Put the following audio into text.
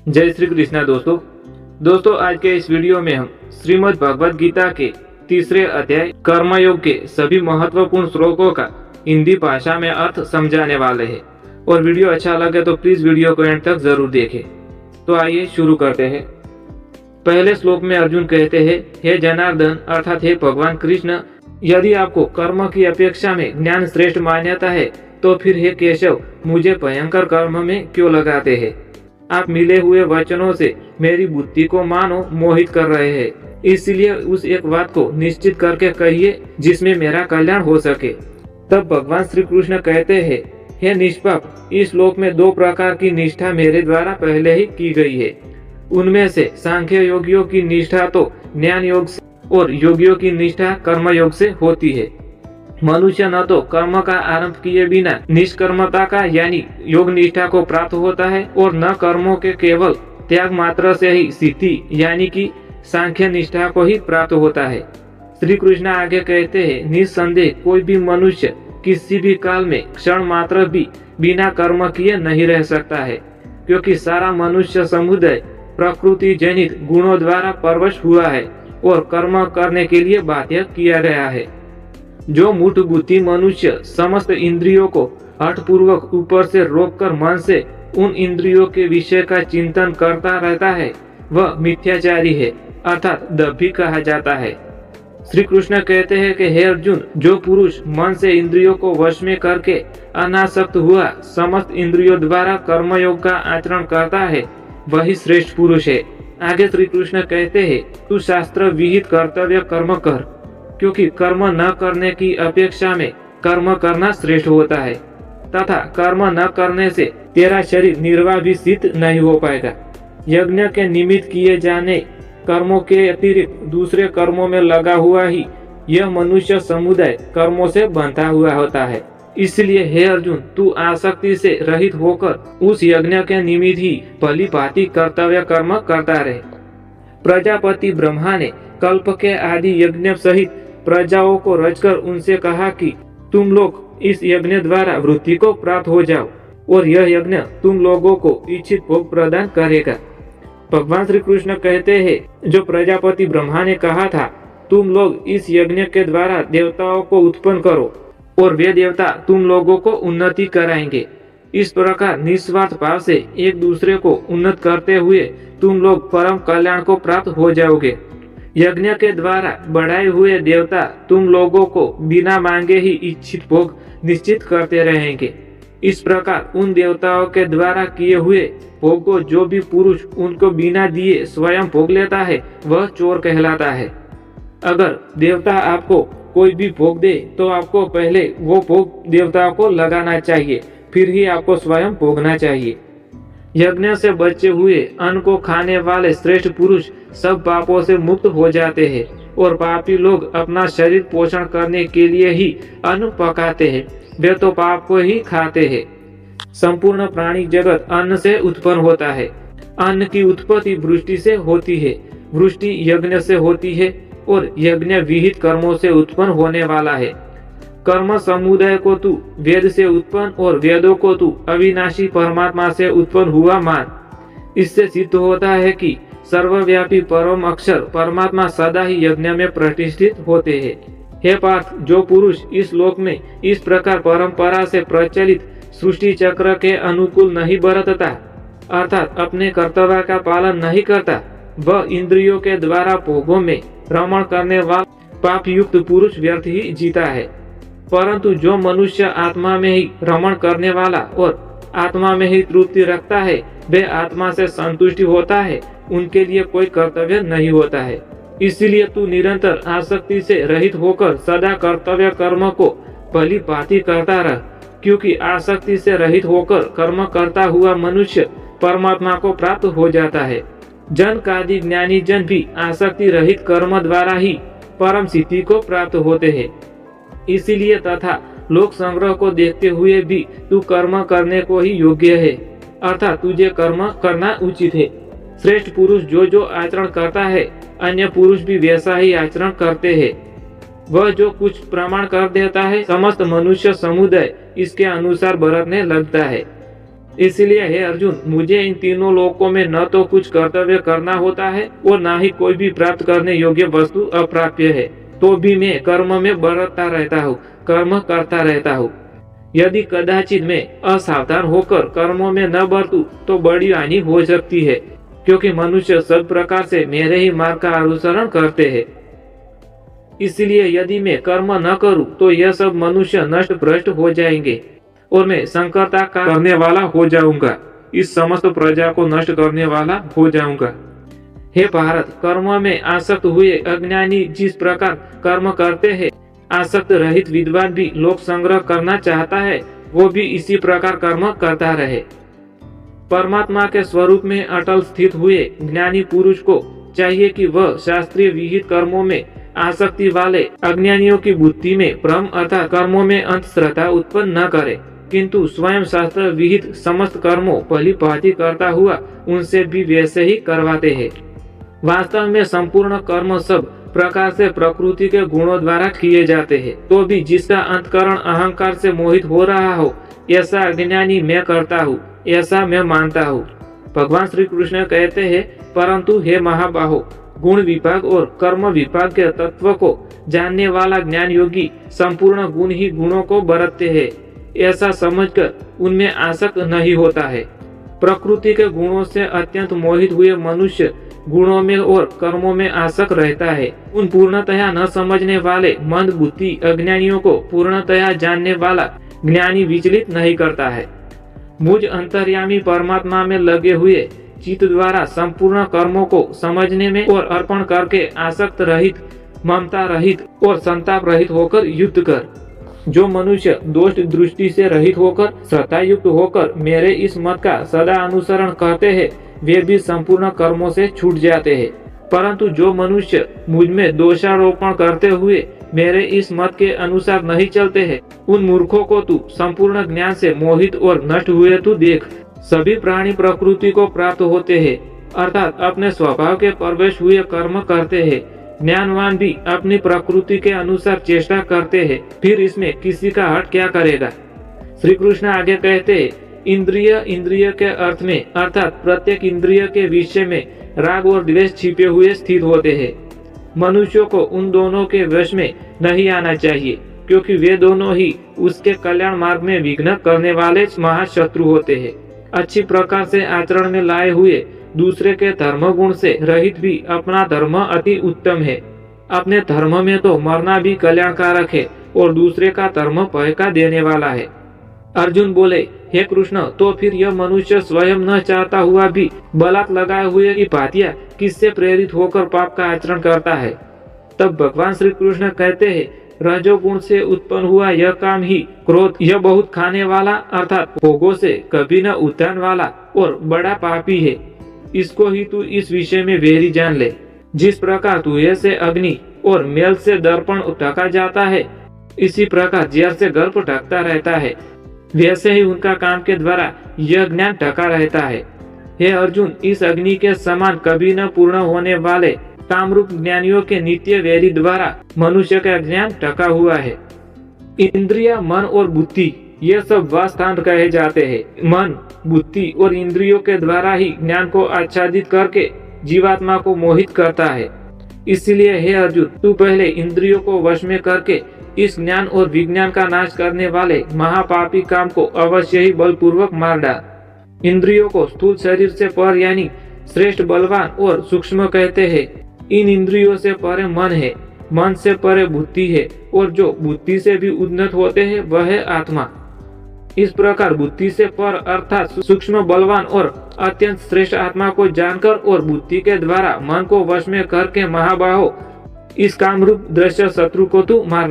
जय श्री कृष्णा दोस्तों आज के इस वीडियो में हम श्रीमद् भगवद गीता के तीसरे अध्याय कर्मयोग के सभी महत्वपूर्ण श्लोकों का हिंदी भाषा में अर्थ समझाने वाले हैं। और वीडियो अच्छा लगे तो प्लीज वीडियो को एंड तक जरूर देखें। तो आइए शुरू करते हैं। पहले श्लोक में अर्जुन कहते हैं, हे जनार्दन अर्थात हे भगवान कृष्ण, यदि आपको कर्म की अपेक्षा में ज्ञान श्रेष्ठ मान्यता है तो फिर हे केशव मुझे भयंकर कर्म में क्यों लगाते हैं। आप मिले हुए वचनों से मेरी बुद्धि को मानो मोहित कर रहे हैं, इसलिए उस एक बात को निश्चित करके कहिए जिसमें मेरा कल्याण हो सके। तब भगवान श्री कृष्ण कहते हैं, हे निष्पाप, इस श्लोक में दो प्रकार की निष्ठा मेरे द्वारा पहले ही की गई है। उनमें से सांख्य योगियों की निष्ठा तो ज्ञान योग से और योगियों की निष्ठा कर्म योग से होती है। मनुष्य न तो कर्म का आरंभ किए बिना निष्कर्मता का यानी योग निष्ठा को प्राप्त होता है और न कर्मों के केवल त्याग मात्र से ही सिद्धि यानी कि सांख्य निष्ठा को ही प्राप्त होता है। श्री कृष्ण आगे कहते हैं, निस्संदेह कोई भी मनुष्य किसी भी काल में क्षण मात्र भी बिना कर्म किए नहीं रह सकता है, क्योंकि सारा मनुष्य समुदाय प्रकृति जनित गुणों द्वारा परवश हुआ है और कर्म करने के लिए बाध्य किया गया है। जो मूढ़ बुद्धि मनुष्य समस्त इंद्रियों को हठपूर्वक ऊपर से रोककर मन से उन इंद्रियों के विषय का चिंतन करता रहता है वह मिथ्याचारी है अर्थात दंभी कहा जाता है। श्री कृष्ण कहते हैं कि हे अर्जुन, जो पुरुष मन से इंद्रियों को वश में करके अनासक्त हुआ समस्त इंद्रियों द्वारा कर्मयोग का आचरण करता है वही श्रेष्ठ पुरुष है। आगे श्री कृष्ण कहते हैं, तू शास्त्र विहित कर्तव्य कर्म कर, क्योंकि कर्म न करने की अपेक्षा में कर्म करना श्रेष्ठ होता है तथा कर्म न करने से तेरा शरीर निर्वाह भी सिद्ध नहीं हो पाएगा। यज्ञ के निमित्त किए जाने कर्मों के अतिरिक्त दूसरे कर्मों में लगा हुआ ही यह मनुष्य समुदाय कर्मों से बंधा हुआ होता है। इसलिए हे अर्जुन, तू आसक्ति से रहित होकर उस यज्ञ के निमित्त ही भली भांति कर्तव्य कर्म करता रहे। प्रजापति ब्रह्मा ने कल्प के आदि यज्ञ सहित प्रजाओं को रचकर उनसे कहा कि तुम लोग इस यज्ञ द्वारा वृद्धि को प्राप्त हो जाओ और यह यज्ञ तुम लोगों को इच्छित भोग प्रदान करेगा। भगवान श्री कृष्ण कहते हैं, जो प्रजापति ब्रह्मा ने कहा था तुम लोग इस यज्ञ के द्वारा देवताओं को उत्पन्न करो और वे देवता तुम लोगों को उन्नति कराएंगे। इस प्रकार निस्वार्थ भाव से एक दूसरे को उन्नत करते हुए तुम लोग परम कल्याण को प्राप्त हो जाओगे। यज्ञ के द्वारा बढ़ाए हुए देवता तुम लोगों को बिना मांगे ही इच्छित भोग निश्चित करते रहेंगे। इस प्रकार उन देवताओं के द्वारा किए हुए भोग को जो भी पुरुष उनको बिना दिए स्वयं भोग लेता है वह चोर कहलाता है। अगर देवता आपको कोई भी भोग दे तो आपको पहले वो भोग देवताओं को लगाना चाहिए, फिर ही आपको स्वयं भोगना चाहिए। यज्ञ से बचे हुए अन्न को खाने वाले श्रेष्ठ पुरुष सब पापों से मुक्त हो जाते हैं और पापी लोग अपना शरीर पोषण करने के लिए ही अन्न पकाते हैं, वे तो पाप को ही खाते हैं। संपूर्ण प्राणी जगत अन्न से उत्पन्न होता है। अन्न की उत्पत्ति वृष्टि से होती है, वृष्टि यज्ञ से होती है और यज्ञ विहित कर्मों से उत्पन्न होने वाला है। कर्म समुदाय को तू वेद से उत्पन्न और वेदों को तू अविनाशी परमात्मा से उत्पन्न हुआ मान। इससे सिद्ध होता है कि सर्वव्यापी परम अक्षर परमात्मा सदा ही यज्ञ में प्रतिष्ठित होते हैं। हे पार्थ, जो पुरुष इस लोक में इस प्रकार परंपरा से प्रचलित सृष्टि चक्र के अनुकूल नहीं बरतता अर्थात अपने कर्तव्य का पालन नहीं करता, वह इंद्रियों के द्वारा भोगों में रमण करने वाला पाप युक्त पुरुष व्यर्थ ही जीता है। परंतु जो मनुष्य आत्मा में ही रमण करने वाला और आत्मा में ही तृप्ति रखता है वे आत्मा से संतुष्टि होता है, उनके लिए कोई कर्तव्य नहीं होता है। इसलिए तू निरंतर आसक्ति से रहित होकर सदा कर्तव्य कर्म को भली भांति करता रह, क्योंकि आसक्ति से रहित होकर कर्म करता हुआ मनुष्य परमात्मा को प्राप्त हो जाता है। जन कादि ज्ञानी जन भी आसक्ति रहित कर्म द्वारा ही परम सिद्धि को प्राप्त होते हैं। इसीलिए तथा लोक संग्रह को देखते हुए भी तू कर्म करने को ही योग्य है अर्थात तुझे कर्म करना उचित है। श्रेष्ठ पुरुष जो जो आचरण करता है अन्य पुरुष भी वैसा ही आचरण करते हैं। वह जो कुछ प्रमाण कर देता है समस्त मनुष्य समुदाय इसके अनुसार बरतने लगता है। इसलिए हे अर्जुन, मुझे इन तीनों लोकों में न तो कुछ कर्तव्य करना होता है और न ही कोई भी प्राप्त करने योग्य वस्तु अप्राप्य है, तो भी मैं कर्म में बरतता रहता हूँ, कर्म करता रहता हूँ। यदि कदाचित मैं असावधान होकर कर्मों में न बरतूं तो बड़ी हानि हो सकती है, क्योंकि मनुष्य सब प्रकार से मेरे ही मार्ग का अनुसरण करते हैं। इसलिए यदि मैं कर्म न करूं तो यह सब मनुष्य नष्ट भ्रष्ट हो जाएंगे और मैं संकरता का करने वाला हो जाऊंगा, इस समस्त प्रजा को नष्ट करने वाला हो जाऊंगा। हे भारत, कर्म में आसक्त हुए अज्ञानी जिस प्रकार कर्म करते हैं, आसक्त रहित विद्वान भी लोक संग्रह करना चाहता है, वो भी इसी प्रकार कर्म करता रहे। परमात्मा के स्वरूप में अटल स्थित हुए ज्ञानी पुरुष को चाहिए कि वह शास्त्रीय विहित कर्मों में आसक्ति वाले अज्ञानियों की बुद्धि में भ्रम अर्थात कर्मों में अंधश्रद्धा उत्पन्न न करे, किंतु स्वयं शास्त्र विहित समस्त कर्मों भली भांति करता हुआ उनसे भी वैसे ही करवाते हैं। वास्तव में संपूर्ण कर्म सब प्रकार से प्रकृति के गुणों द्वारा किए जाते हैं, तो भी जिसका अंतकरण अहंकार से मोहित हो रहा हो, ऐसा अज्ञानी मैं करता हूँ, ऐसा मैं मानता हूँ। भगवान श्री कृष्ण कहते हैं, परंतु हे महाबाहो, गुण विभाग और कर्म विभाग के तत्व को जानने वाला ज्ञान योगी संपूर्ण गुण ही गुणों को बरतते हैं, ऐसा समझकर उनमें आसक्त नहीं होता है। प्रकृति के गुणों से अत्यंत मोहित हुए मनुष्य गुणों में और कर्मों में आसक्त रहता है। उन पूर्णतया न समझने वाले मंद बुद्धि अज्ञानियों को पूर्णतया जानने वाला ज्ञानी विचलित नहीं करता है। मुझ अंतर्यामी परमात्मा में लगे हुए चित्त द्वारा संपूर्ण कर्मों को समझने में और अर्पण करके आसक्त रहित, ममता रहित और संताप रहित होकर युद्ध कर। जो मनुष्य दोष दृष्टि से रहित होकर श्रद्धा युक्त होकर मेरे इस मत का सदा अनुसरण करते हैं, वे भी संपूर्ण कर्मों से छूट जाते हैं। परंतु जो मनुष्य मुझ में दोषारोपण करते हुए मेरे इस मत के अनुसार नहीं चलते हैं, उन मूर्खों को तू संपूर्ण ज्ञान से मोहित और नष्ट हुए तू देख। सभी प्राणी प्रकृति को प्राप्त होते हैं, अर्थात अपने स्वभाव के प्रवेश हुए कर्म करते हैं। ज्ञानवान भी अपनी प्रकृति के अनुसार चेष्टा करते हैं, फिर इसमें किसी का हट क्या करेगा। श्री कृष्ण आगे कहते हैं, इंद्रिय के अर्थ में अर्थात प्रत्येक इंद्रिय के विषय में राग और द्वेष छिपे हुए स्थित होते हैं। मनुष्यों को उन दोनों के वश में नहीं आना चाहिए, क्योंकि वे दोनों ही उसके कल्याण मार्ग में विघ्न करने वाले महाशत्रु होते हैं। अच्छी प्रकार से आचरण में लाए हुए दूसरे के धर्म गुण से रहित भी अपना धर्म अति उत्तम है। अपने धर्म में तो मरना भी कल्याणकारक है और दूसरे का धर्म भय का देने वाला है। अर्जुन बोले, हे कृष्ण, तो फिर यह मनुष्य स्वयं न चाहता हुआ भी बलात् लगाए हुए की भांतिया किससे प्रेरित होकर पाप का आचरण करता है। तब भगवान श्री कृष्ण कहते हैं, रजोगुण से उत्पन्न हुआ यह काम ही क्रोध, यह बहुत खाने वाला अर्थात भोगों से कभी न उद्धान वाला और बड़ा पापी है। इसको ही तू इस विषय में वेरी जान ले। जिस प्रकार धुएं से अग्नि और मेल से दर्पण ढका जाता है, इसी प्रकार जहर से गर्भ ढकता रहता है, वैसे ही उनका काम के द्वारा यह ज्ञान ढका रहता है। हे अर्जुन, इस अग्नि के समान कभी न पूर्ण होने वाले कामरूप ज्ञानियों के नित्य वैरी द्वारा मनुष्य का ज्ञान ढका हुआ है। इंद्रिया, मन और बुद्धि ये सब वास्थान कहे जाते हैं। मन, बुद्धि और इंद्रियों के द्वारा ही ज्ञान को आच्छादित करके जीवात्मा को मोहित करता है। इसलिए हे अर्जुन, तू पहले इंद्रियों को वश में करके इस ज्ञान और विज्ञान का नाश करने वाले महापापी काम को अवश्य ही बलपूर्वक मार डाल। इंद्रियों को स्थूल शरीर से पर यानी श्रेष्ठ बलवान और सूक्ष्म कहते हैं। इन इंद्रियों से परे मन है, मन से परे बुद्धि है, और जो बुद्धि से भी उन्नत होते हैं वह है आत्मा। इस प्रकार बुद्धि से पर अर्थात सूक्ष्म बलवान और अत्यंत श्रेष्ठ आत्मा को जानकर और बुद्धि के द्वारा मन को वश में करके महाबाहो इस कामरूप दृश्य शत्रु को तू मार